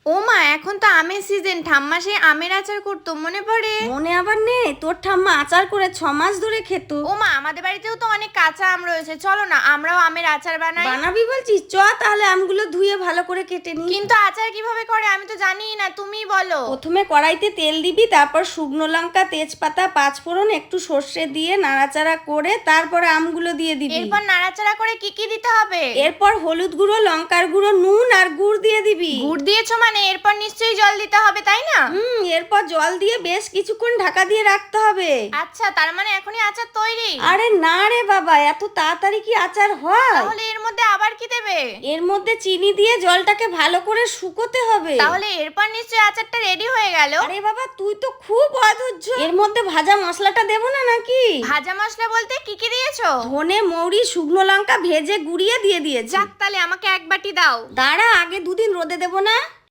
ও মা, এখন তো আমের সিজন, ঠাম্মা সেই আমের আচার করতো, মনে পড়ে? মনে আবার নেই? তোর ঠাম্মা আচার করে 6 মাস ধরে খেত। ও মা, আমাদের বাড়িতেও তো অনেক কাঁচা আম রয়েছে, চলো না আমরাও আমের আচার বানাই। বানাবি বলছিস? চ তাহলে আমগুলো ধুয়ে ভালো করে কেটে নি। কিন্তু আচার কিভাবে করে আমি তো জানিই না, তুমিই বলো। প্রথমে কড়াইতে তেল দিবি, তারপর শুকনো লঙ্কা, তেজপাতা, পাঁচফোড়ন, একটু সর্ষে দিয়ে নাড়াচাড়া করে তারপরে আমগুলো দিয়ে দিবি। এরপর নাড়াচাড়া করে কি কি দিতে হবে? এরপর হলুদ গুঁড়ো, লঙ্কার গুঁড়ো, নুন আর গুড় দিয়ে দিবি। গুড় দিয়েছো মানে এরপর নিশ্চয়ই জল দিতে হবে, তাই না? এরপর জল দিয়ে বেশ কিছুক্ষণ ঢাকা দিয়ে রাখতে হবে। আচ্ছা, তার মানে এখনই আচার তৈরি? আরে না রে বাবা, এত তাড়াতাড়ি কি আচার হয়? তাহলে এর মধ্যে আবার কি দেবে? এর মধ্যে চিনি দিয়ে জলটাকে ভালো করে শুকোতে হবে। তাহলে এরপর নিশ্চয়ই আচারটা রেডি হয়ে গেল? আরে বাবা, তুই তো খুব অধৈর্য। এর মধ্যে ভাজা মশলাটা দেবো না নাকি? ভাজা মশলা বলতে কি কি দিয়েছো? ধনে, মৌরি, শুকনো লঙ্কা ভেজে গুঁড়িয়ে দিয়ে দিয়েছি। যাক, তাহলে আমাকে এক বাটি দাও। দাঁড়া, আগে দুদিন রোদে দেবো না?